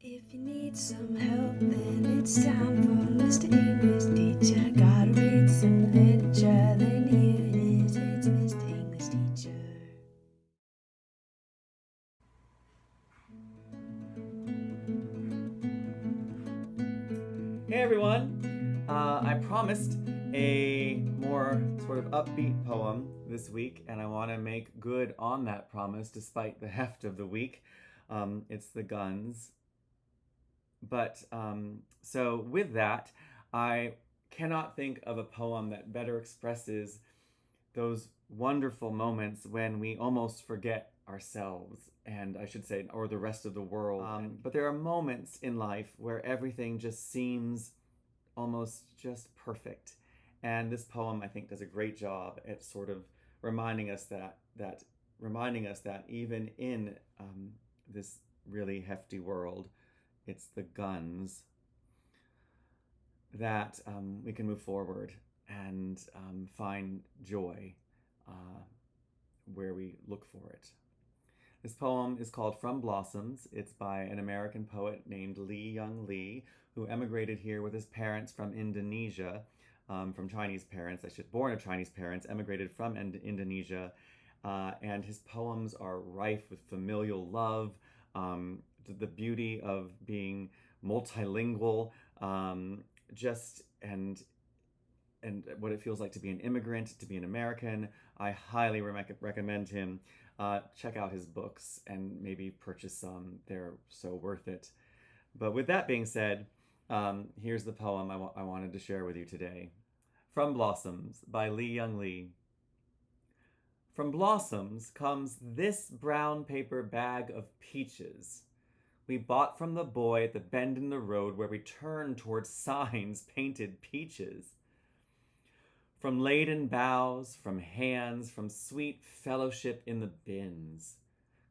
If you need some help, then it's time for Mr. English Teacher. Gotta read some literature, then here it is, it's Mr. English Teacher. Hey everyone! I promised a more sort of upbeat poem this week, and I want to make good on that promise despite the heft of the week. It's the guns. But so with that, I cannot think of a poem that better expresses those wonderful moments when we almost forget ourselves, and I should say, or the rest of the world. But there are moments in life where everything just seems almost just perfect. And this poem, I think, does a great job at sort of reminding us that even in this really hefty world, it's the guns that we can move forward and find joy where we look for it. This poem is called From Blossoms. It's by an American poet named Lee Young Lee, who emigrated here with his parents from Indonesia, from Chinese parents, born of Chinese parents, emigrated from Indonesia. And his poems are rife with familial love, the beauty of being multilingual, and what it feels like to be an immigrant, to be an American. I highly recommend him. Check out his books and maybe purchase some. They're so worth it. But with that being said, here's the poem I wanted to share with you today. From Blossoms by Lee Young Lee. From blossoms comes this brown paper bag of peaches we bought from the boy at the bend in the road where we turned towards signs painted peaches. From laden boughs, from hands, from sweet fellowship in the bins,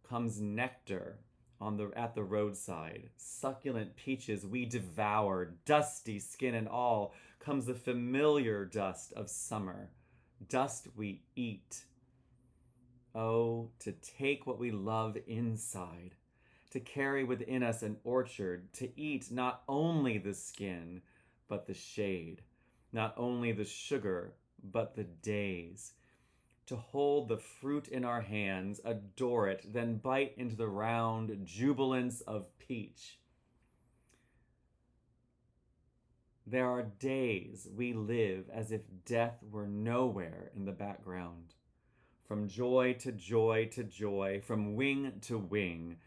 comes nectar at the roadside. Succulent peaches we devour, dusty skin and all, comes the familiar dust of summer, dust we eat. Oh, to take what we love inside, to carry within us an orchard, to eat not only the skin, but the shade, not only the sugar, but the days, to hold the fruit in our hands, adore it, then bite into the round jubilance of peach. There are days we live as if death were nowhere in the background. From joy to joy to joy, from wing to wing,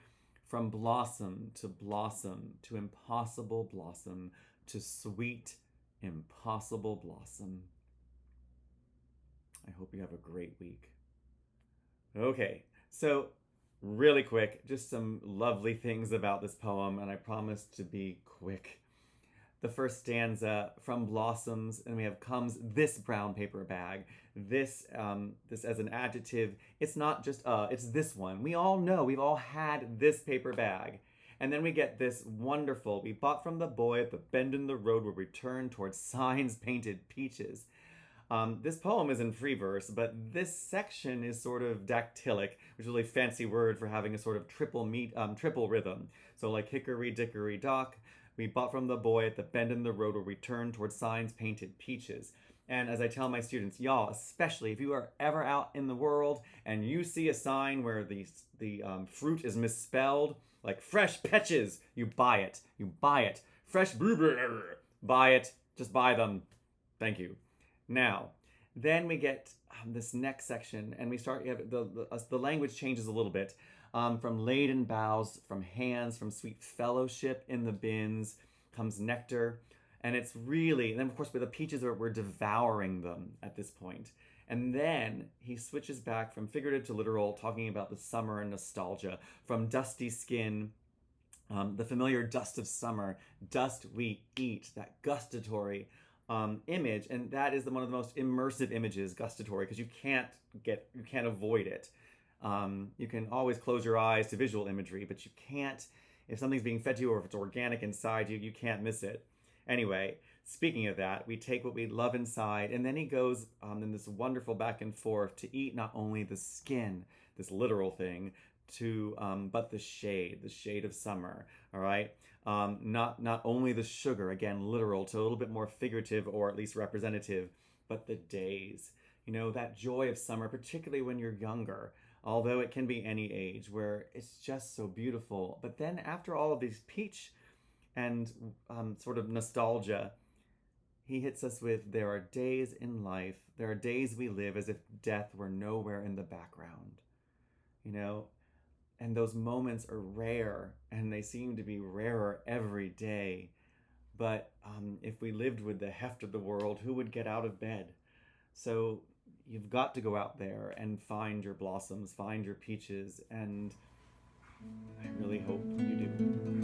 from blossom to impossible blossom, to sweet, impossible blossom. I hope you have a great week. Okay, so really quick, just some lovely things about this poem, and I promise to be quick. The first stanza, from blossoms, and we have comes this brown paper bag. This as an adjective, it's not just it's this one. We all know, we've all had this paper bag. And then we get this wonderful, we bought from the boy at the bend in the road where we turned towards signs painted peaches. This poem is in free verse, but this section is sort of dactylic, which is a really fancy word for having a sort of triple rhythm. So like hickory dickory dock, we bought from the boy at the bend in the road where we turned towards signs painted peaches. And as I tell my students, y'all, especially if you are ever out in the world and you see a sign where the fruit is misspelled, like fresh peaches, you buy it. You buy it. Fresh blueberry, buy it. Just buy them. Thank you. Now, then we get this next section, and we start. The language changes a little bit. From laden boughs, from hands, from sweet fellowship in the bins comes nectar. And it's really, and then of course with the peaches, we're devouring them at this point. And then he switches back from figurative to literal, talking about the summer and nostalgia. From dusty skin, the familiar dust of summer, dust we eat, that gustatory image. And that is one of the most immersive images, gustatory, because you can't avoid it. You can always close your eyes to visual imagery, but you can't, if something's being fed to you or if it's organic inside you, you can't miss it. Anyway, speaking of that, we take what we love inside, and then he goes in this wonderful back and forth to eat not only the skin, this literal thing, to but the shade of summer. All right, not only the sugar, again literal to a little bit more figurative or at least representative, but the days. You know, that joy of summer, particularly when you're younger, although it can be any age, where it's just so beautiful. But then after all of these peach and sort of nostalgia, he hits us with, there are days in life, there are days we live as if death were nowhere in the background. You know, and those moments are rare, and they seem to be rarer every day. But if we lived with the heft of the world, who would get out of bed? So you've got to go out there and find your blossoms, find your peaches, and I really hope you do.